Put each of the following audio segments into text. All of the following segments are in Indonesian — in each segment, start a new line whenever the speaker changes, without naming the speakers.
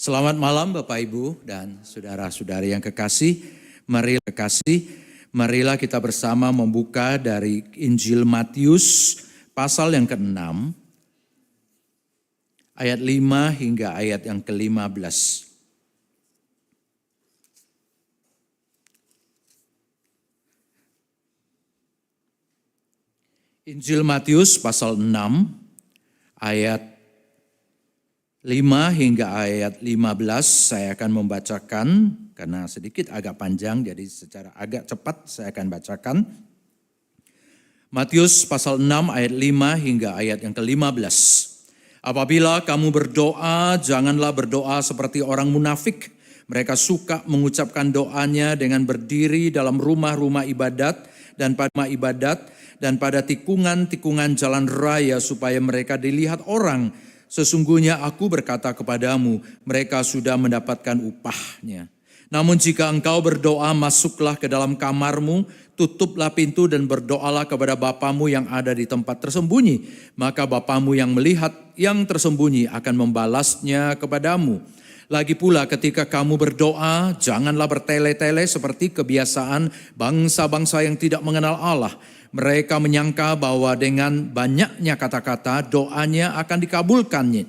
Selamat malam Bapak Ibu dan saudara-saudari yang kekasih. Marilah kita bersama membuka dari Injil Matius pasal yang ke-6 ayat 5 hingga ayat yang ke-15. Injil Matius pasal 6 ayat 5 hingga ayat 15 saya akan membacakan karena sedikit agak panjang jadi secara agak cepat saya akan bacakan. Matius pasal 6 ayat 5 hingga ayat yang ke-15. Apabila kamu berdoa, janganlah berdoa seperti orang munafik. Mereka suka mengucapkan doanya dengan berdiri dalam rumah-rumah ibadat dan pada tikungan-tikungan jalan raya supaya mereka dilihat orang. Sesungguhnya aku berkata kepadamu, mereka sudah mendapatkan upahnya. Namun jika engkau berdoa, masuklah ke dalam kamarmu, tutuplah pintu dan berdoalah kepada Bapamu yang ada di tempat tersembunyi. Maka Bapamu yang melihat yang tersembunyi akan membalasnya kepadamu. Lagi pula ketika kamu berdoa, janganlah bertele-tele seperti kebiasaan bangsa-bangsa yang tidak mengenal Allah. Mereka menyangka bahwa dengan banyaknya kata-kata doanya akan dikabulkannya.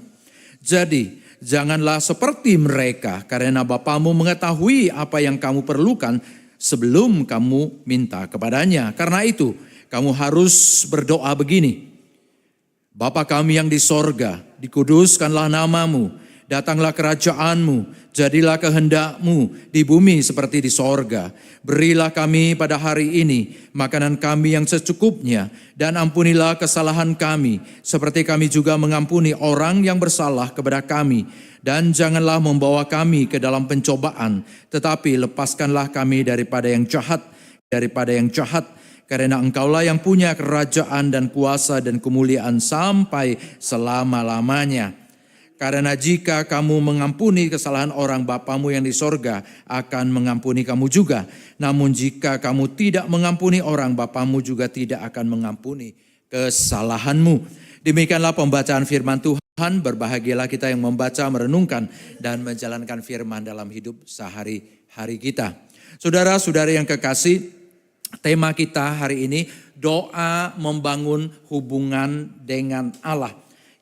Jadi janganlah seperti mereka karena Bapamu mengetahui apa yang kamu perlukan sebelum kamu minta kepadanya. Karena itu kamu harus berdoa begini. Bapa kami yang di sorga, dikuduskanlah namamu. Datanglah kerajaanmu, jadilah kehendakmu di bumi seperti di sorga. Berilah kami pada hari ini makanan kami yang secukupnya. Dan ampunilah kesalahan kami, seperti kami juga mengampuni orang yang bersalah kepada kami. Dan janganlah membawa kami ke dalam pencobaan, tetapi lepaskanlah kami daripada yang jahat. Karena engkaulah yang punya kerajaan dan kuasa dan kemuliaan sampai selama-lamanya. Karena jika kamu mengampuni kesalahan orang, Bapamu yang di sorga akan mengampuni kamu juga. Namun jika kamu tidak mengampuni orang, Bapamu juga tidak akan mengampuni kesalahanmu. Demikianlah pembacaan firman Tuhan. Berbahagialah kita yang membaca, merenungkan, dan menjalankan firman dalam hidup sehari-hari kita. Saudara-saudari yang kekasih, tema kita hari ini, doa membangun hubungan dengan Allah.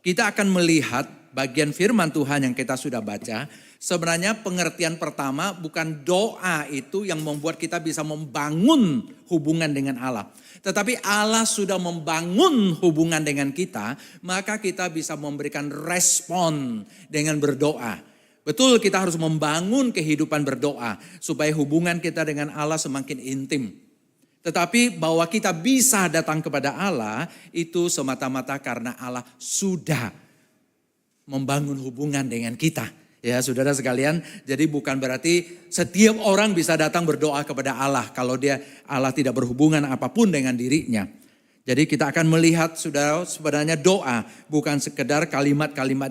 Kita akan melihat bagian firman Tuhan yang kita sudah baca, sebenarnya pengertian pertama bukan doa itu yang membuat kita bisa membangun hubungan dengan Allah. Tetapi Allah sudah membangun hubungan dengan kita, maka kita bisa memberikan respon dengan berdoa. Betul, kita harus membangun kehidupan berdoa supaya hubungan kita dengan Allah semakin intim. Tetapi bahwa kita bisa datang kepada Allah itu semata-mata karena Allah sudah membangun hubungan dengan kita. Ya saudara sekalian, jadi bukan berarti setiap orang bisa datang berdoa kepada Allah kalau Allah tidak berhubungan apapun dengan dirinya. Jadi kita akan melihat saudara sebenarnya doa bukan sekedar kalimat-kalimat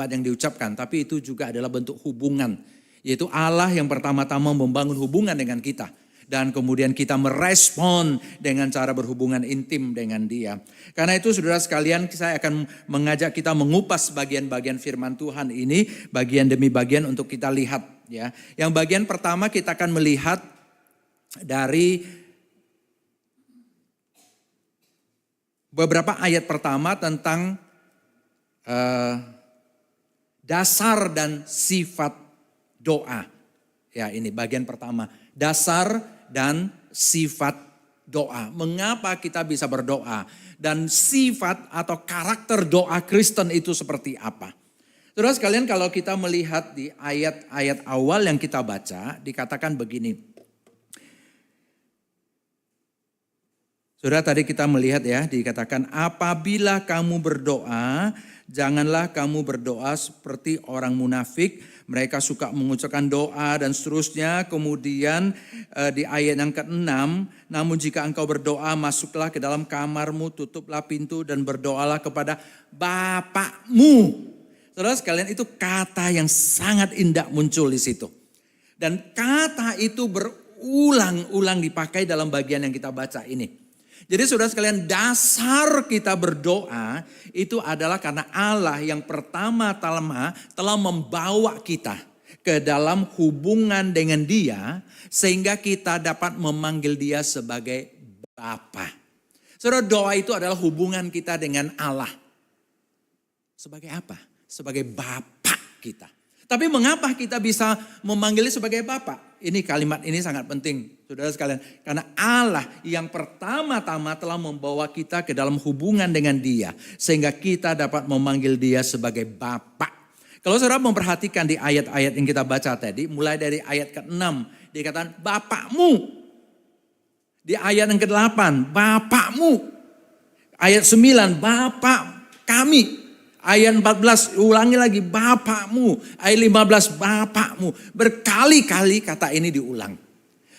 yang diucapkan, tapi itu juga adalah bentuk hubungan. Yaitu Allah yang pertama-tama membangun hubungan dengan kita. Dan kemudian kita merespon dengan cara berhubungan intim dengan Dia. Karena itu saudara sekalian, saya akan mengajak kita mengupas bagian-bagian firman Tuhan ini, bagian demi bagian untuk kita lihat. Ya. Yang bagian pertama kita akan melihat dari beberapa ayat pertama tentang dasar dan sifat doa. Ya, ini bagian pertama, dasar dan sifat doa. Mengapa kita bisa berdoa? Dan sifat atau karakter doa Kristen itu seperti apa? Saudara sekalian, kalau kita melihat di ayat-ayat awal yang kita baca, dikatakan begini. Saudara, tadi kita melihat ya, dikatakan apabila kamu berdoa, janganlah kamu berdoa seperti orang munafik. Mereka suka mengucapkan doa dan seterusnya. Kemudian di ayat yang ke-6, namun jika engkau berdoa, masuklah ke dalam kamarmu, tutuplah pintu dan berdoalah kepada Bapamu. Saudara sekalian, itu kata yang sangat indah muncul di situ. Dan kata itu berulang-ulang dipakai dalam bagian yang kita baca ini. Jadi saudara sekalian, dasar kita berdoa itu adalah karena Allah yang pertama-tama telah membawa kita ke dalam hubungan dengan Dia sehingga kita dapat memanggil Dia sebagai Bapa. Saudara, doa itu adalah hubungan kita dengan Allah. Sebagai apa? Sebagai Bapa kita. Tapi mengapa kita bisa memanggilnya sebagai Bapa? Ini kalimat ini sangat penting, saudara sekalian. Karena Allah yang pertama-tama telah membawa kita ke dalam hubungan dengan Dia. Sehingga kita dapat memanggil Dia sebagai Bapa. Kalau saudara memperhatikan di ayat-ayat yang kita baca tadi, mulai dari ayat ke-6, dikatakan Bapakmu. Di ayat yang ke-8, Bapakmu. Ayat 9, Bapak kami. Ayat 14 ulangi lagi Bapakmu. Ayat 15 Bapakmu. Berkali-kali kata ini diulang.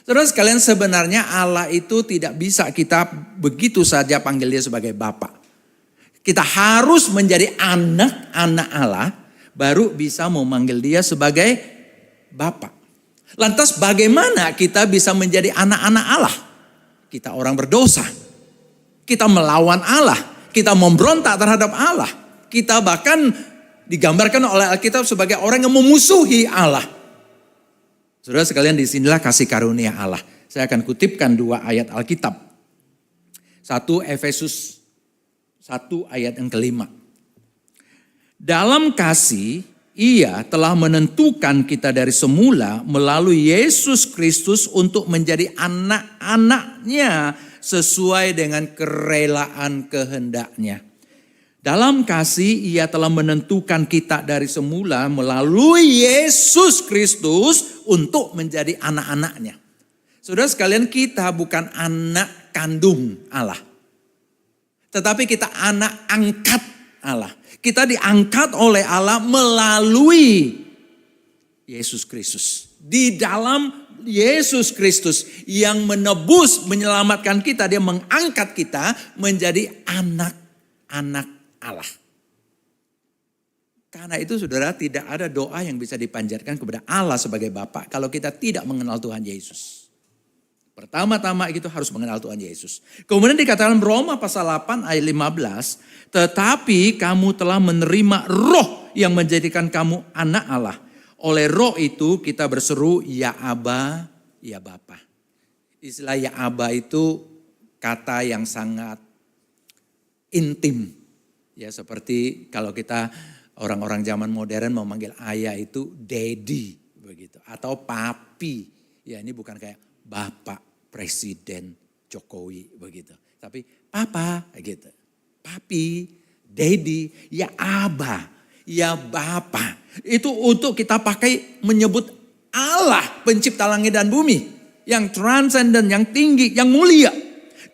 Saudara sekalian, sebenarnya Allah itu tidak bisa kita begitu saja panggil Dia sebagai Bapa. Kita harus menjadi anak-anak Allah baru bisa memanggil Dia sebagai Bapa. Lantas bagaimana kita bisa menjadi anak-anak Allah? Kita orang berdosa. Kita melawan Allah. Kita memberontak terhadap Allah. Kita bahkan digambarkan oleh Alkitab sebagai orang yang memusuhi Allah. Saudara sekalian, disinilah kasih karunia Allah. Saya akan kutipkan 2 ayat Alkitab. 1 Efesus 1 ayat yang ke-5. Dalam kasih Ia telah menentukan kita dari semula melalui Yesus Kristus untuk menjadi anak-anaknya sesuai dengan kerelaan kehendak-Nya. Dalam kasih Ia telah menentukan kita dari semula melalui Yesus Kristus untuk menjadi anak-anaknya. Saudara sekalian, kita bukan anak kandung Allah. Tetapi kita anak angkat Allah. Kita diangkat oleh Allah melalui Yesus Kristus. Di dalam Yesus Kristus yang menebus, menyelamatkan kita, Dia mengangkat kita menjadi anak-anak Allah. Karena itu saudara, tidak ada doa yang bisa dipanjatkan kepada Allah sebagai Bapa kalau kita tidak mengenal Tuhan Yesus. Pertama-tama itu harus mengenal Tuhan Yesus. Kemudian dikatakan Roma pasal 8 ayat 15. Tetapi kamu telah menerima roh yang menjadikan kamu anak Allah. Oleh roh itu kita berseru ya Aba, ya Bapa. Istilah ya Aba itu kata yang sangat intim. Ya seperti kalau kita orang-orang zaman modern memanggil ayah itu daddy begitu atau papi. Ya ini bukan kayak Bapak Presiden Jokowi begitu. Tapi papa gitu. Papi, daddy, ya Aba, ya Bapa. Itu untuk kita pakai menyebut Allah pencipta langit dan bumi. Yang transenden, yang tinggi, yang mulia.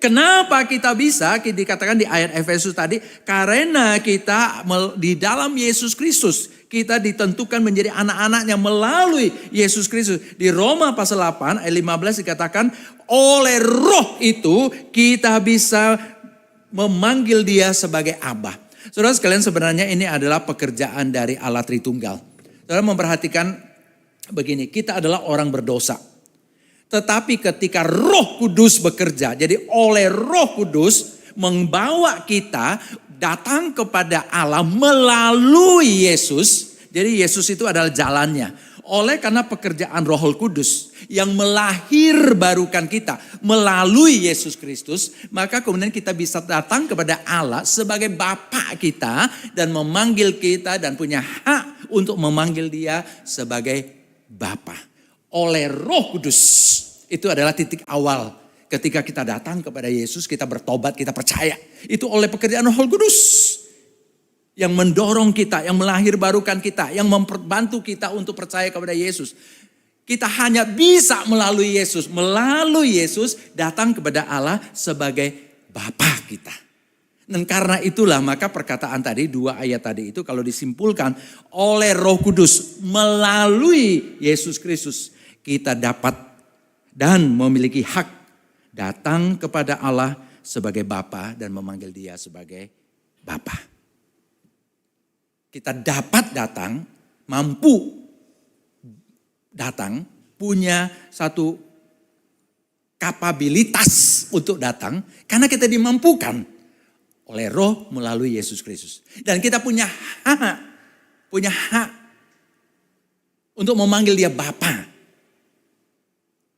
Kenapa kita bisa dikatakan di ayat Efesus tadi? Karena kita di dalam Yesus Kristus. Kita ditentukan menjadi anak-anaknya melalui Yesus Kristus. Di Roma pasal 8 ayat 15 dikatakan oleh roh itu kita bisa memanggil Dia sebagai Abah. Saudara sekalian, sebenarnya ini adalah pekerjaan dari Allah Tritunggal. Saudara memperhatikan begini, kita adalah orang berdosa. Tetapi ketika Roh Kudus bekerja, jadi oleh Roh Kudus membawa kita datang kepada Allah melalui Yesus. Jadi Yesus itu adalah jalannya. Oleh karena pekerjaan Roh Kudus yang melahirbarukan kita melalui Yesus Kristus, maka kemudian kita bisa datang kepada Allah sebagai Bapa kita dan memanggil kita dan punya hak untuk memanggil Dia sebagai Bapa. Oleh Roh Kudus. Itu adalah titik awal ketika kita datang kepada Yesus, kita bertobat, kita percaya. Itu oleh pekerjaan Roh Kudus yang mendorong kita, yang melahirbarukan kita, yang membantu kita untuk percaya kepada Yesus. Kita hanya bisa melalui Yesus datang kepada Allah sebagai Bapa kita. Dan karena itulah maka perkataan tadi, 2 ayat tadi itu kalau disimpulkan oleh Roh Kudus melalui Yesus Kristus, kita dapat dan memiliki hak datang kepada Allah sebagai Bapa dan memanggil Dia sebagai Bapa. Kita dapat datang, mampu datang, punya satu
kapabilitas untuk datang karena kita dimampukan oleh Roh melalui Yesus Kristus. Dan kita punya hak untuk memanggil dia Bapa.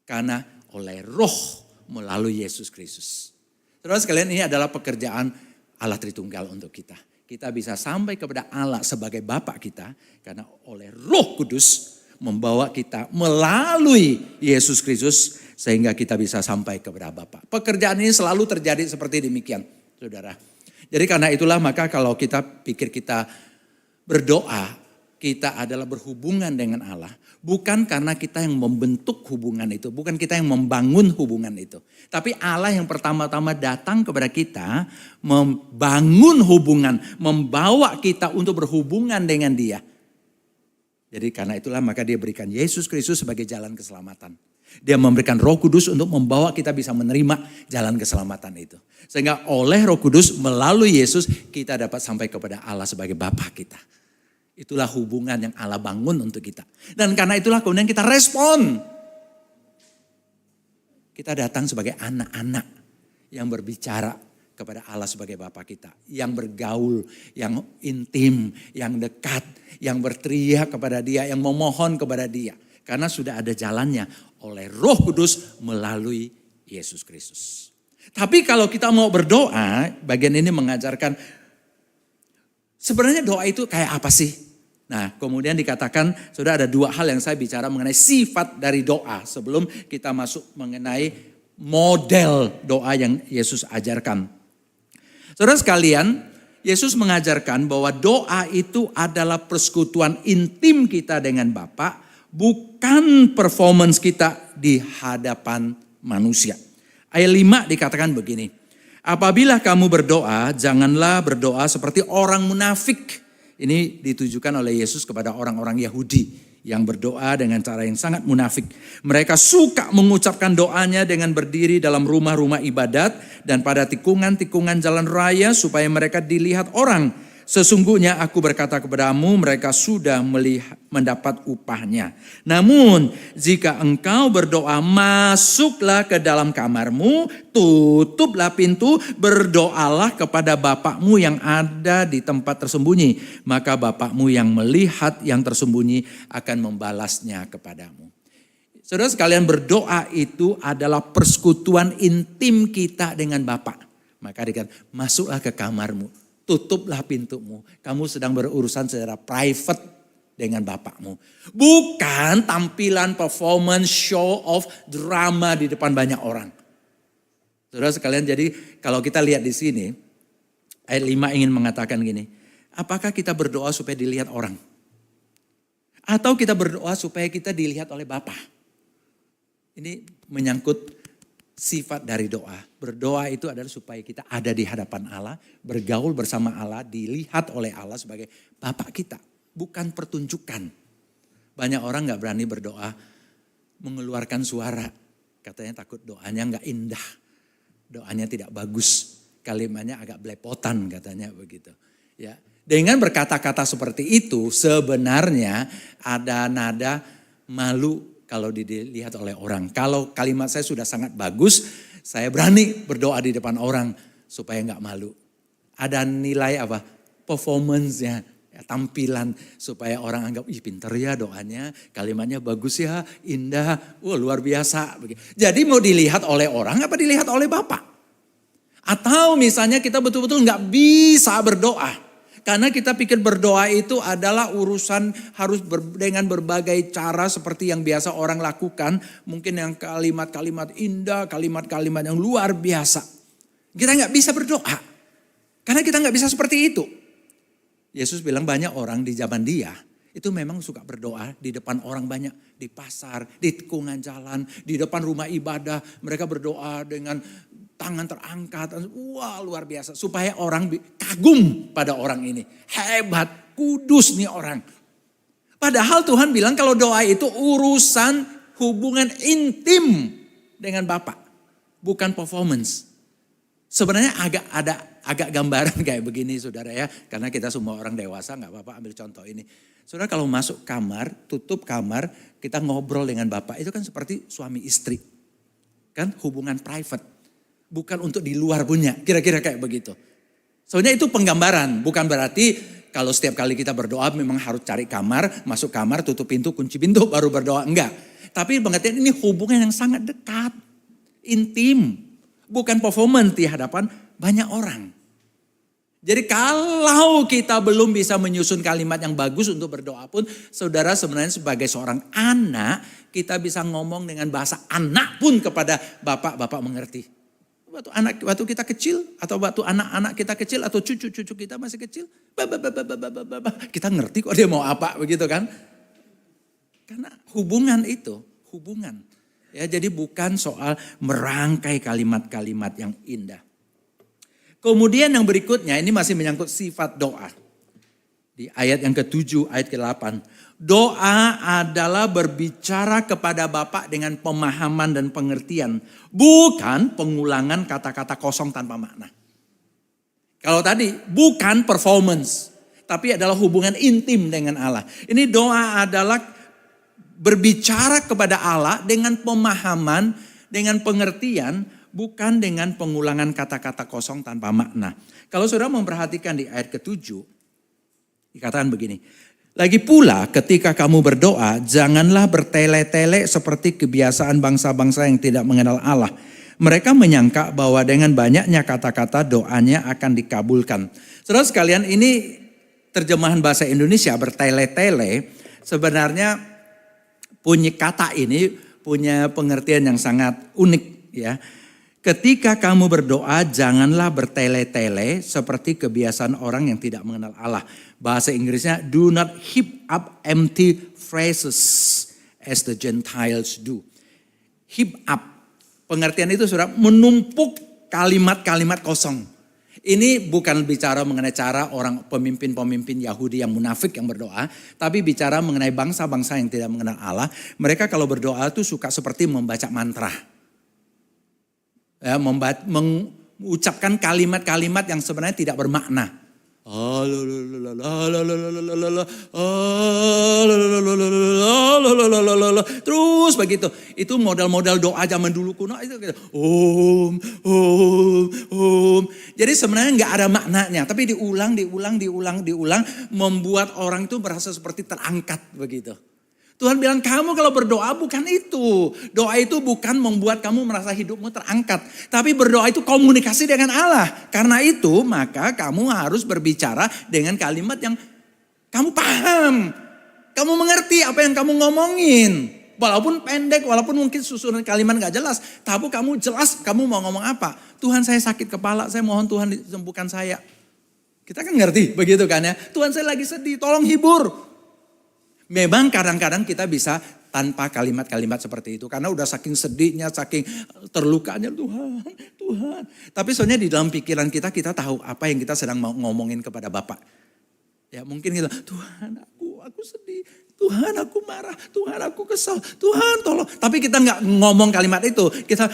Karena oleh Roh melalui Yesus Kristus. Saudara sekalian, ini adalah pekerjaan Allah Tritunggal untuk kita. Kita bisa sampai kepada Allah sebagai Bapa kita karena oleh Roh Kudus membawa kita melalui Yesus Kristus sehingga kita bisa sampai kepada Bapa. Pekerjaan ini selalu terjadi seperti demikian, saudara. Jadi karena itulah maka kalau kita pikir kita berdoa, kita adalah berhubungan dengan Allah. Bukan karena kita yang membentuk hubungan itu, bukan kita yang membangun hubungan itu. Tapi Allah yang pertama-tama datang kepada kita, membangun hubungan, membawa kita untuk berhubungan dengan dia. Jadi karena itulah maka dia berikan Yesus Kristus sebagai jalan keselamatan. Dia memberikan Roh Kudus untuk membawa kita bisa menerima jalan keselamatan itu. Sehingga oleh Roh Kudus melalui Yesus kita dapat sampai kepada Allah sebagai Bapa kita. Itulah hubungan yang Allah bangun untuk kita. Dan karena itulah kemudian kita respon. Kita datang sebagai anak-anak yang berbicara kepada Allah sebagai Bapa kita. Yang bergaul, yang intim, yang dekat, yang berteriak kepada dia, yang memohon kepada dia. Karena sudah ada jalannya oleh Roh Kudus melalui Yesus Kristus. Tapi kalau kita mau berdoa, bagian ini mengajarkan sebenarnya doa itu kayak apa sih? Nah, kemudian dikatakan, sudah ada dua hal yang saya bicara mengenai sifat dari doa sebelum kita masuk mengenai model doa yang Yesus ajarkan. Saudara sekalian, Yesus mengajarkan bahwa doa itu adalah persekutuan intim kita dengan Bapa, bukan performance kita di hadapan manusia. Ayat 5 dikatakan begini, apabila kamu berdoa, janganlah berdoa seperti orang munafik. Ini ditujukan oleh Yesus kepada orang-orang Yahudi yang berdoa dengan cara yang sangat munafik. Mereka suka mengucapkan doanya dengan berdiri dalam rumah-rumah ibadat dan pada tikungan-tikungan jalan raya supaya mereka dilihat orang. Sesungguhnya aku berkata kepadamu, mereka sudah mendapat upahnya. Namun jika engkau berdoa, masuklah ke dalam kamarmu, tutuplah pintu, berdoalah kepada Bapakmu yang ada di tempat tersembunyi. Maka Bapakmu yang melihat yang tersembunyi akan membalasnya kepadamu. Saudara sekalian, berdoa itu adalah persekutuan intim kita dengan Bapa. Maka dikatakan, masuklah ke kamarmu. Tutuplah pintumu. Kamu sedang berurusan secara private dengan Bapakmu. Bukan tampilan performance, show of drama di depan banyak orang. Saudara sekalian, jadi kalau kita lihat di sini, ayat 5 ingin mengatakan gini. Apakah kita berdoa supaya dilihat orang? Atau kita berdoa supaya kita dilihat oleh Bapa? Ini menyangkut sifat dari doa. Berdoa itu adalah supaya kita ada di hadapan Allah, bergaul bersama Allah, dilihat oleh Allah sebagai Bapa kita. Bukan pertunjukan. Banyak orang gak berani berdoa mengeluarkan suara. Katanya takut doanya gak indah. Doanya tidak bagus. Kalimatnya agak belepotan katanya begitu. Ya, dengan berkata-kata seperti itu sebenarnya ada nada malu kalau dilihat oleh orang. Kalau kalimat saya sudah sangat bagus, saya berani berdoa di depan orang supaya nggak malu. Ada nilai apa? Performance-nya, ya, tampilan supaya orang anggap, ih pinter ya doanya, kalimatnya bagus ya, indah, luar biasa. Jadi mau dilihat oleh orang apa dilihat oleh Bapa? Atau misalnya kita betul-betul nggak bisa berdoa. Karena kita pikir berdoa itu adalah urusan harus dengan berbagai cara seperti yang biasa orang lakukan. Mungkin yang kalimat-kalimat indah, kalimat-kalimat yang luar biasa. Kita nggak bisa berdoa. Karena kita nggak bisa seperti itu. Yesus bilang banyak orang di zaman dia itu memang suka berdoa di depan orang banyak. Di pasar, di tikungan jalan, di depan rumah ibadah. Mereka berdoa dengan tangan terangkat, wah luar biasa. Supaya orang kagum pada orang ini. Hebat, kudus nih orang. Padahal Tuhan bilang kalau doa itu urusan hubungan intim dengan Bapa. Bukan performance. Sebenarnya agak gambaran kayak begini saudara ya. Karena kita semua orang dewasa, gak apa-apa ambil contoh ini. Saudara kalau masuk kamar, tutup kamar, kita ngobrol dengan Bapak. Itu kan seperti suami istri. Kan hubungan private. Bukan untuk di luar punya. Kira-kira kayak begitu. Soalnya itu penggambaran. Bukan berarti kalau setiap kali kita berdoa memang harus cari kamar. Masuk kamar, tutup pintu, kunci pintu baru berdoa. Enggak. Tapi pengertian ini hubungan yang sangat dekat. Intim. Bukan performance di hadapan banyak orang. Jadi kalau kita belum bisa menyusun kalimat yang bagus untuk berdoa pun, saudara sebenarnya sebagai seorang anak, kita bisa ngomong dengan bahasa anak pun kepada Bapak mengerti. Waktu kita kecil, atau waktu anak-anak kita kecil, atau cucu-cucu kita masih kecil, kita ngerti kok dia mau apa, begitu kan? Karena hubungan itu, hubungan. Ya, jadi bukan soal merangkai kalimat-kalimat yang indah. Kemudian yang berikutnya ini masih menyangkut sifat doa. Di ayat yang ke-7, ayat ke-8. Doa adalah berbicara kepada Bapa dengan pemahaman dan pengertian. Bukan pengulangan kata-kata kosong tanpa makna. Kalau tadi bukan performance. Tapi adalah hubungan intim dengan Allah. Ini doa adalah berbicara kepada Allah dengan pemahaman, dengan pengertian. Bukan dengan pengulangan kata-kata kosong tanpa makna. Kalau saudara memperhatikan di ayat ke-7, dikatakan begini. Lagi pula ketika kamu berdoa, janganlah bertele-tele seperti kebiasaan bangsa-bangsa yang tidak mengenal Allah. Mereka menyangka bahwa dengan banyaknya kata-kata doanya akan dikabulkan. Saudara sekalian, ini terjemahan bahasa Indonesia bertele-tele sebenarnya punya kata ini punya pengertian yang sangat unik ya. Ketika kamu berdoa, janganlah bertele-tele seperti kebiasaan orang yang tidak mengenal Allah. Bahasa Inggrisnya, do not heap up empty phrases as the Gentiles do. Heap up, pengertian itu saudara, menumpuk kalimat-kalimat kosong. Ini bukan bicara mengenai cara orang pemimpin-pemimpin Yahudi yang munafik yang berdoa. Tapi bicara mengenai bangsa-bangsa yang tidak mengenal Allah. Mereka kalau berdoa itu suka seperti membaca mantra. Ya, mengucapkan kalimat-kalimat yang sebenarnya tidak bermakna. Terus begitu. Itu modal-modal doa zaman dulu kuno itu Jadi sebenarnya nggak ada maknanya, tapi diulang membuat orang itu merasa seperti terangkat begitu. Tuhan bilang kamu kalau berdoa bukan itu. Doa itu bukan membuat kamu merasa hidupmu terangkat. Tapi berdoa itu komunikasi dengan Allah. Karena itu maka kamu harus berbicara dengan kalimat yang kamu paham. Kamu mengerti apa yang kamu ngomongin. Walaupun pendek, walaupun mungkin susunan kalimat gak jelas. Tapi kamu jelas kamu mau ngomong apa. Tuhan saya sakit kepala, saya mohon Tuhan sembuhkan saya. Kita kan ngerti begitu kan ya. Tuhan saya lagi sedih, tolong hibur. Memang kadang-kadang kita bisa tanpa kalimat-kalimat seperti itu. Karena udah saking sedihnya, saking terlukanya Tuhan. Tapi soalnya di dalam pikiran kita tahu apa yang kita sedang mau ngomongin kepada Bapak. Ya mungkin kita, Tuhan aku sedih. Tuhan aku marah. Tuhan aku kesal. Tuhan tolong. Tapi kita nggak ngomong kalimat itu. Kita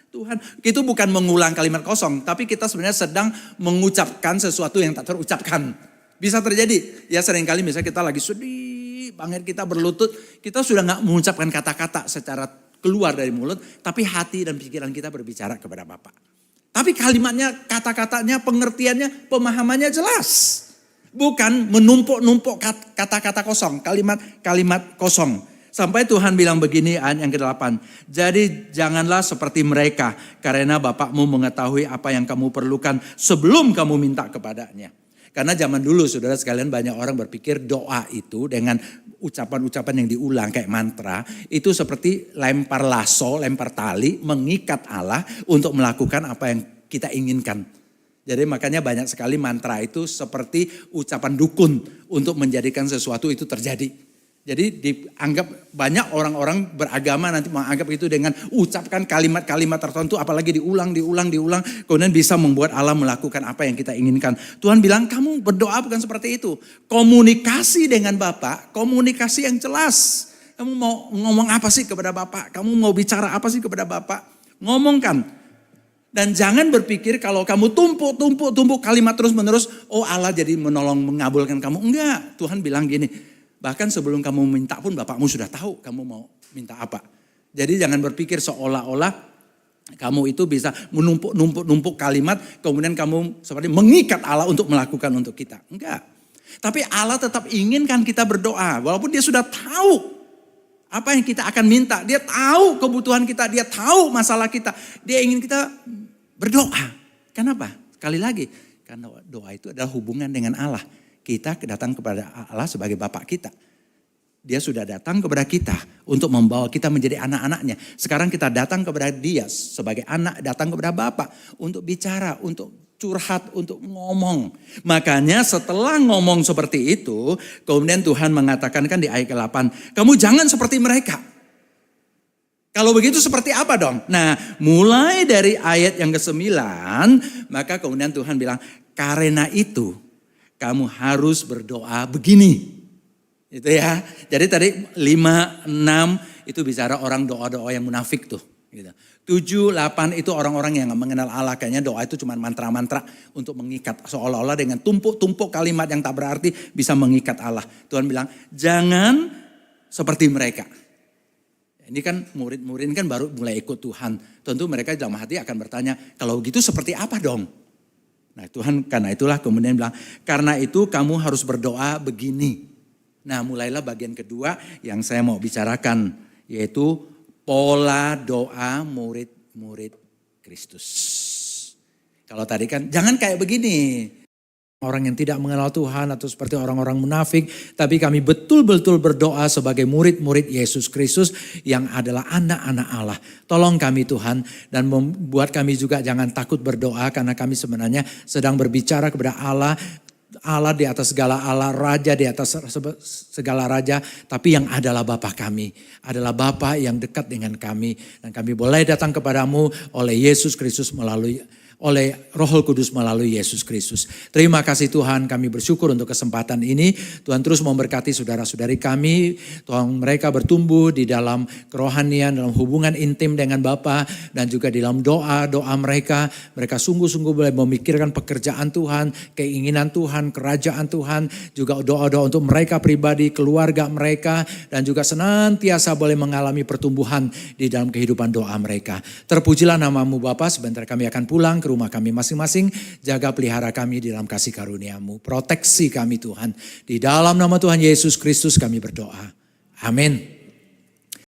Tuhan. Itu bukan mengulang kalimat kosong. Tapi kita sebenarnya sedang mengucapkan sesuatu yang tak terucapkan. Bisa terjadi. Ya seringkali misalnya kita lagi sedih banget, kita berlutut. Kita sudah gak mengucapkan kata-kata secara keluar dari mulut. Tapi hati dan pikiran kita berbicara kepada Bapak. Tapi kalimatnya, kata-katanya, pengertiannya, pemahamannya jelas. Bukan menumpuk-numpuk kata-kata kosong. Kalimat kosong. Sampai Tuhan bilang begini ayat yang ke-8. Jadi janganlah seperti mereka. Karena Bapakmu mengetahui apa yang kamu perlukan sebelum kamu minta kepadanya. Karena zaman dulu saudara sekalian banyak orang berpikir doa itu dengan ucapan-ucapan yang diulang kayak mantra. Itu seperti lempar lasso, lempar tali, mengikat Allah untuk melakukan apa yang kita inginkan. Jadi makanya banyak sekali mantra itu seperti ucapan dukun untuk menjadikan sesuatu itu terjadi. Jadi dianggap banyak orang-orang beragama nanti menganggap itu dengan ucapkan kalimat-kalimat tertentu apalagi diulang. Kemudian bisa membuat Allah melakukan apa yang kita inginkan. Tuhan bilang kamu berdoa bukan seperti itu. Komunikasi dengan Bapa, komunikasi yang jelas. Kamu mau ngomong apa sih kepada Bapa? Kamu mau bicara apa sih kepada Bapa? Ngomongkan. Dan jangan berpikir kalau kamu tumpuk kalimat terus-menerus. Oh Allah jadi menolong mengabulkan kamu. Enggak, Tuhan bilang gini. Bahkan sebelum kamu minta pun Bapakmu sudah tahu kamu mau minta apa. Jadi jangan berpikir seolah-olah kamu itu bisa menumpuk kalimat, kemudian kamu seperti mengikat Allah untuk melakukan untuk kita. Enggak. Tapi Allah tetap inginkan kita berdoa, walaupun dia sudah tahu apa yang kita akan minta. Dia tahu kebutuhan kita, dia tahu masalah kita. Dia ingin kita berdoa. Kenapa? Sekali lagi, karena doa itu adalah hubungan dengan Allah. Kita datang kepada Allah sebagai Bapa kita. Dia sudah datang kepada kita untuk membawa kita menjadi anak-anaknya. Sekarang kita datang kepada dia sebagai anak, datang kepada Bapa untuk bicara, untuk curhat, untuk ngomong. Makanya setelah ngomong seperti itu, kemudian Tuhan mengatakan kan di ayat ke-8, kamu jangan seperti mereka. Kalau begitu seperti apa dong? Nah, mulai dari ayat yang ke-9, maka kemudian Tuhan bilang, karena itu kamu harus berdoa begini. Itu ya. Jadi tadi 5, 6 itu bicara orang doa-doa yang munafik tuh. Gitu. 7, 8 itu orang-orang yang gak mengenal Allah. Kayaknya doa itu cuma mantra-mantra untuk mengikat. Seolah-olah dengan tumpuk-tumpuk kalimat yang tak berarti bisa mengikat Allah. Tuhan bilang jangan seperti mereka. Ini kan murid-murid kan baru mulai ikut Tuhan. Tentu mereka dalam hati akan bertanya, kalau gitu seperti apa dong? Nah Tuhan karena itulah kemudian bilang, karena itu kamu harus berdoa begini. Nah mulailah bagian kedua yang saya mau bicarakan, yaitu pola doa murid-murid Kristus. Kalau tadi kan jangan kayak begini. Orang yang tidak mengenal Tuhan atau seperti orang-orang munafik. Tapi kami betul-betul berdoa sebagai murid-murid Yesus Kristus yang adalah anak-anak Allah. Tolong kami Tuhan dan membuat kami juga jangan takut berdoa karena kami sebenarnya sedang berbicara kepada Allah. Allah di atas segala Allah, Raja di atas segala Raja. Tapi yang adalah Bapa kami. Adalah Bapa yang dekat dengan kami. Dan kami boleh datang kepadamu oleh Yesus Kristus oleh Roh Kudus melalui Yesus Kristus. Terima kasih Tuhan, kami bersyukur untuk kesempatan ini. Tuhan terus memberkati saudara-saudari kami. Tuhan mereka bertumbuh di dalam kerohanian, dalam hubungan intim dengan Bapa dan juga di dalam doa-doa mereka. Mereka sungguh-sungguh boleh memikirkan pekerjaan Tuhan, keinginan Tuhan, kerajaan Tuhan. Juga doa-doa untuk mereka pribadi, keluarga mereka. Dan juga senantiasa boleh mengalami pertumbuhan di dalam kehidupan doa mereka. Terpujilah namamu Bapa, sebentar kami akan pulang ke rumah kami masing-masing. Jaga pelihara kami di dalam kasih karunia-Mu. Proteksi kami Tuhan. Di dalam nama Tuhan Yesus Kristus kami berdoa. Amin.